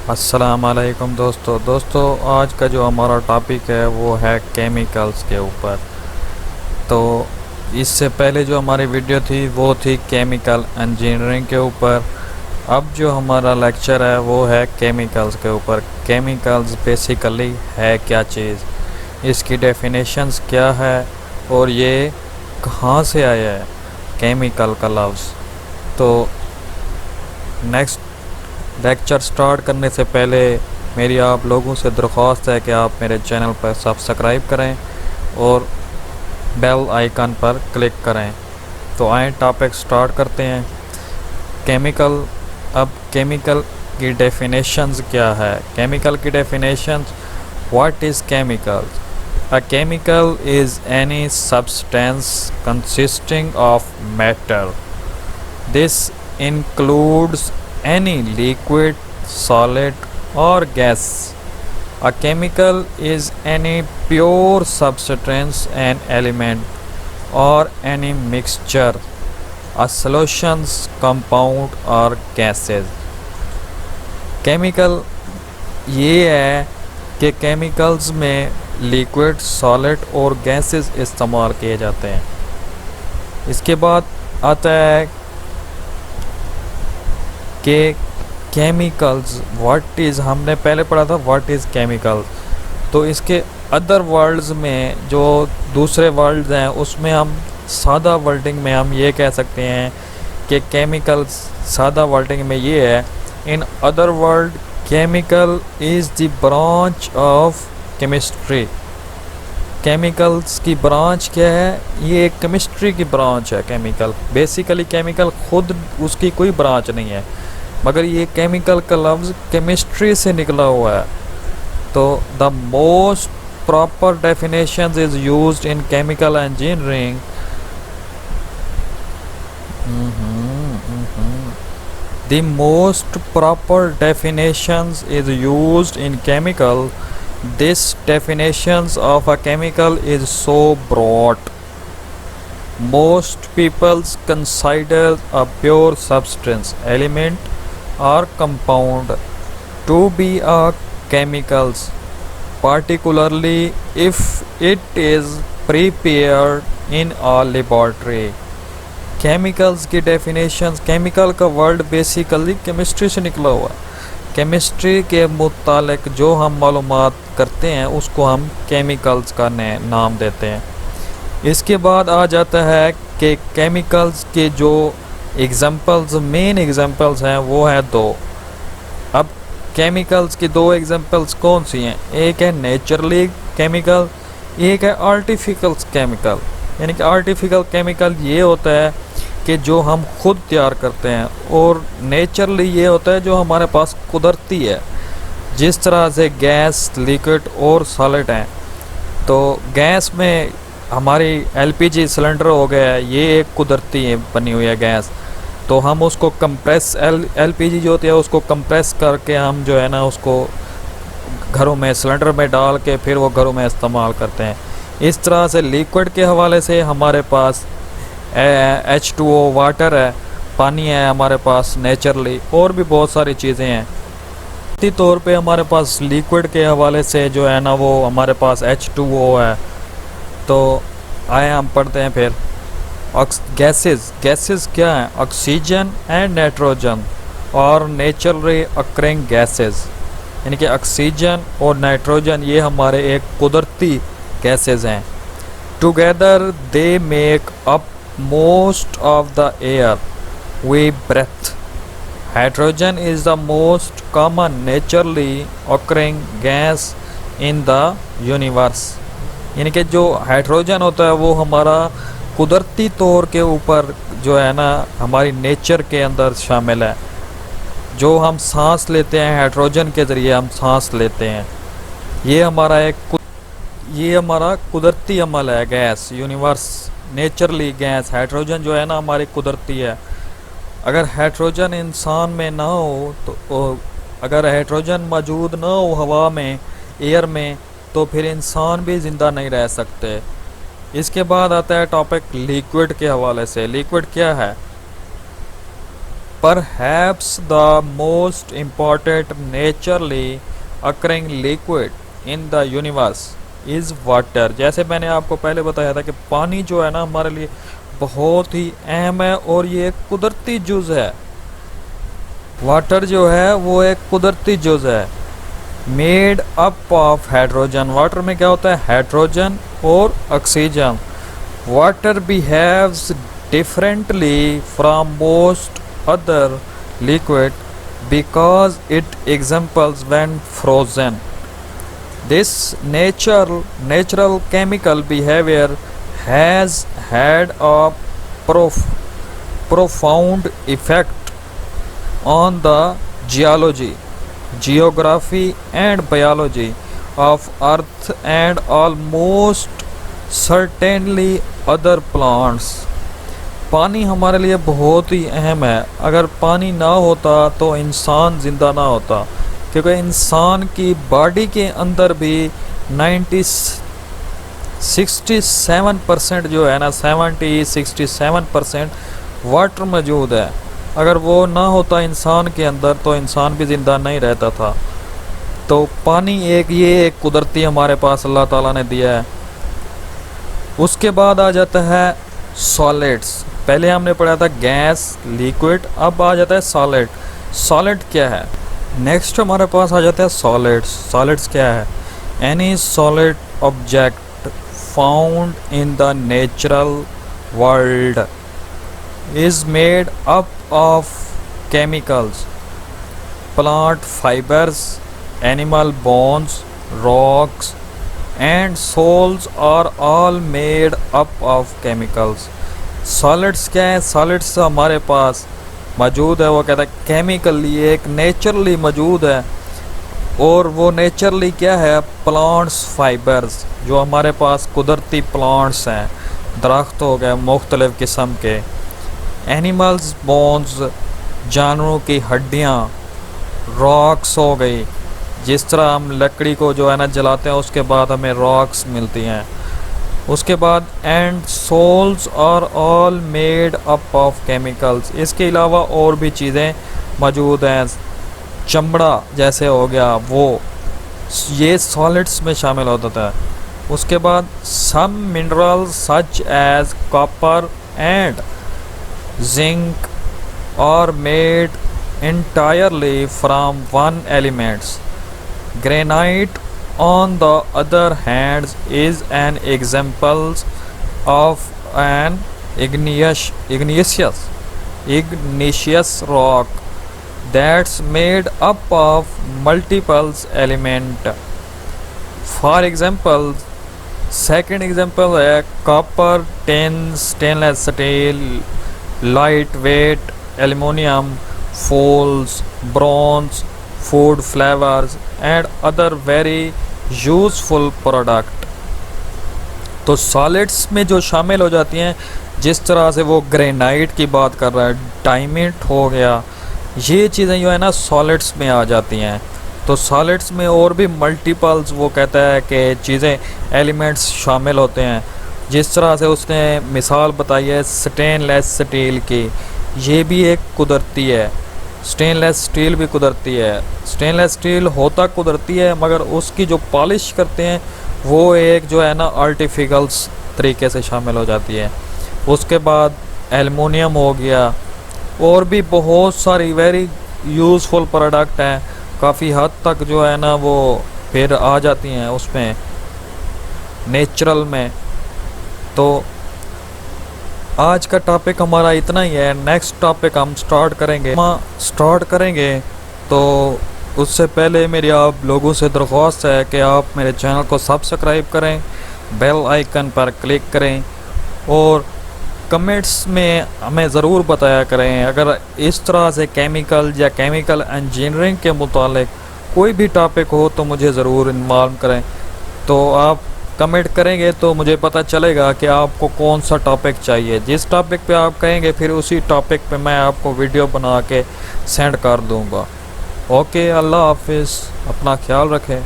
अस्सलाम वालेकुम दोस्तों आज का जो हमारा टॉपिक है वो है केमिकल्स के ऊपर। तो इससे पहले जो हमारी वीडियो थी वो थी केमिकल इंजीनियरिंग के ऊपर। अब जो हमारा लेक्चर है वो है केमिकल्स के ऊपर। केमिकल्स बेसिकली है क्या चीज़, इसकी डेफिनेशंस क्या है और ये कहाँ से आया है केमिकल का लफ्ज़। तो नेक्स्ट लेक्चर स्टार्ट करने से पहले मेरी आप लोगों से दरख्वास्त है कि आप मेरे चैनल पर सब्सक्राइब करें और बेल आइकन पर क्लिक करें। तो आए टॉपिक स्टार्ट करते हैं। केमिकल। अब केमिकल की डेफिनेशंस क्या है। केमिकल की definitions, what is chemical? A chemical is any substance consisting of matter. This includes any liquid, solid or gas. A chemical is any pure substance, an element or any mixture, a solutions, compound or gases. Chemical ये है कि chemicals में liquid, solid और gases इस्तेमाल किए जाते हैं। इसके बाद आता है कि केमिकल्स व्हाट इज़, हमने पहले पढ़ा था व्हाट इज़ केमिकल। तो इसके अदर वर्ड्स में जो दूसरे वर्ड्स हैं उसमें हम सादा वर्डिंग में हम ये कह सकते हैं कि केमिकल्स, सादा वर्डिंग में ये है, in other word chemical is the branch of chemistry. Chemicals की ब्रांच क्या है? ये एक केमिस्ट्री की ब्रांच है केमिकल। बेसिकली केमिकल खुद उसकी कोई ब्रांच नहीं है, मगर ये केमिकल का लफ्ज़ केमिस्ट्री से निकला हुआ है। तो the most proper definition is used in chemical engineering. The most proper definitions is used in chemical. This definitions of a chemical is so broad. Most people consider a pure substance, element or compound to be a chemicals, particularly if it is prepared in a laboratory. Chemicals की definitions, chemical का word basically chemistry से निकला हुआ है। Chemistry के मुतालिक जो हम मालूमात करते हैं उसको हम केमिकल्स का नाम देते हैं। इसके बाद आ जाता है कि केमिकल्स के जो एग्जांपल्स, मेन एग्जांपल्स हैं वो हैं दो। अब केमिकल्स की दो एग्जांपल्स कौन सी हैं? एक है नेचुरली केमिकल, एक है आर्टिफिशियल केमिकल। यानी कि आर्टिफिशियल केमिकल ये होता है कि जो हम खुद तैयार करते हैं, और नेचुरली ये होता है जो हमारे पास कुदरती है, जिस तरह से गैस, लिक्विड और सॉलिड हैं। तो गैस में हमारी एलपीजी सिलेंडर हो गया है, ये एक कुदरती है बनी हुई है गैस। तो हम उसको कंप्रेस, एलपीजी जो होती है उसको कंप्रेस करके हम जो है ना उसको घरों में सिलेंडर में डाल के फिर वो घरों में इस्तेमाल करते हैं। इस तरह से लिक्विड के हवाले से हमारे पास H2O वाटर है, पानी है हमारे पास नेचुरली, और भी बहुत सारी चीज़ें हैं। इसी तौर पे हमारे पास लिक्विड के हवाले से जो है ना वो हमारे पास H2O है। तो आए हम पढ़ते हैं फिर गैसेस। गैसेस क्या हैं? ऑक्सीजन एंड नाइट्रोजन और नेचुरली अक्रिंग गैसेस। यानी कि ऑक्सीजन और नाइट्रोजन ये हमारे एक कुदरती गैसेस हैं। Together they make up most of the air we breathe. Hydrogen is the most common naturally occurring gas in the universe. यानी कि जो हाइड्रोजन होता है वो हमारा कुदरती तौर के ऊपर जो है ना हमारी नेचर के अंदर शामिल है। जो हम सांस लेते हैं हाइड्रोजन के ज़रिए हम सांस लेते हैं। ये हमारा कुदरती अमल है। Gas universe naturally gas, hydrogen जो है ना हमारी कुदरती है। अगर हाइड्रोजन इंसान में ना हो तो अगर हाइड्रोजन मौजूद ना हो हवा में, एयर में, तो फिर इंसान भी ज़िंदा नहीं रह सकते। इसके बाद आता है टॉपिक लिक्विड के हवाले से। लिक्विड क्या है? Perhaps the most important naturally occurring liquid in the universe is water। जैसे मैंने आपको पहले बताया था कि पानी जो है ना हमारे लिए बहुत ही अहम है और ये एक कुदरती जुज़ है। वाटर जो है वो एक कुदरती जुज़ है, made up of hydrogen. Water में क्या होता है? हाइड्रोजन और oxygen. Water behaves differently from most other liquid because it examples when frozen. This natural chemical behavior has had a profound effect on the geology, geography and biology of earth and almost certainly other plants। पानी हमारे लिए बहुत ही अहम है। अगर पानी ना होता तो इंसान ज़िंदा ना होता, क्योंकि इंसान की बॉडी के अंदर भी 67% जो है ना 67% वाटर मौजूद है। अगर वो ना होता इंसान के अंदर तो इंसान भी ज़िंदा नहीं रहता था। तो पानी ये एक कुदरती हमारे पास अल्लाह ताला ने दिया है। उसके बाद आ जाता है सॉलिड्स। पहले हमने पढ़ा था गैस, लिक्विड, अब आ जाता है सॉलिड। सॉलिड क्या है? नेक्स्ट हमारे पास आ जाता है सॉलिड्स। सॉलिड्स क्या है? Any solid object found in the natural world is made up of chemicals, plant fibres, animal bones, rocks and soils are all made up of chemicals. Solids क्या है? Solids हमारे पास मौजूद है, वो कहता है केमिकली, एक नेचुरली मौजूद है। और वो नेचुरली क्या है? प्लांट्स फाइबर्स, जो हमारे पास कुदरती प्लांट्स हैं, दरख्त हो गए मुख्तलिफ़ किस्म के। एनिमल्स बोन्स, जानवरों की हड्डियाँ। रॉक्स हो गई, जिस तरह हम लकड़ी को जो है ना जलाते हैं उसके बाद हमें रॉक्स मिलती हैं। उसके बाद and soils are all made up of chemicals. इसके अलावा और भी चीज़ें मौजूद हैं, चमड़ा जैसे हो गया, वो ये सॉलिड्स में शामिल होता है। उसके बाद some minerals such as copper and zinc are made entirely from one elements। Granite on the other hand is an example of an igneous rock that's made up of multiple elements। For example, second example है copper, tin, stainless steel, lightweight aluminium, foils, bronze, food flavors and other very useful product। तो solids में जो शामिल हो जाती हैं, जिस तरह से वो ग्रेनाइट की बात कर रहा है, डायमंड हो गया, ये चीज़ें जो है ना सॉलिड्स में आ जाती हैं। तो सॉलिड्स में और भी मल्टीपल्स वो कहता है कि चीज़ें, एलिमेंट्स शामिल होते हैं। जिस तरह से उसने मिसाल बताई है स्टेनलेस स्टील की, ये भी एक कुदरती है। स्टेनलेस स्टील भी कुदरती है। स्टेनलेस स्टील होता कुदरती है, मगर उसकी जो पॉलिश करते हैं वो एक जो है ना आर्टिफिशियल तरीके से शामिल हो जाती है। उसके बाद एल्युमिनियम हो गया, और भी बहुत सारी वेरी यूज़फुल प्रोडक्ट हैं, काफ़ी हद तक जो है ना वो फिर आ जाती हैं उसमें नेचुरल में। तो आज का टॉपिक हमारा इतना ही है। नेक्स्ट टॉपिक हम स्टार्ट करेंगे तो उससे पहले मेरी आप लोगों से दरख्वास्त है कि आप मेरे चैनल को सब्सक्राइब करें, बेल आइकन पर क्लिक करें और कमेंट्स में हमें ज़रूर बताया करें अगर इस तरह से केमिकल या केमिकल इंजीनियरिंग के मुतालिक कोई भी टॉपिक हो तो मुझे ज़रूर इन्वॉल्व करें। तो आप कमेंट करेंगे तो मुझे पता चलेगा कि आपको कौन सा टॉपिक चाहिए। जिस टॉपिक पे आप कहेंगे फिर उसी टॉपिक पे मैं आपको वीडियो बना के सेंड कर दूंगा। ओके, अल्लाह हाफिज़, अपना ख्याल रखें।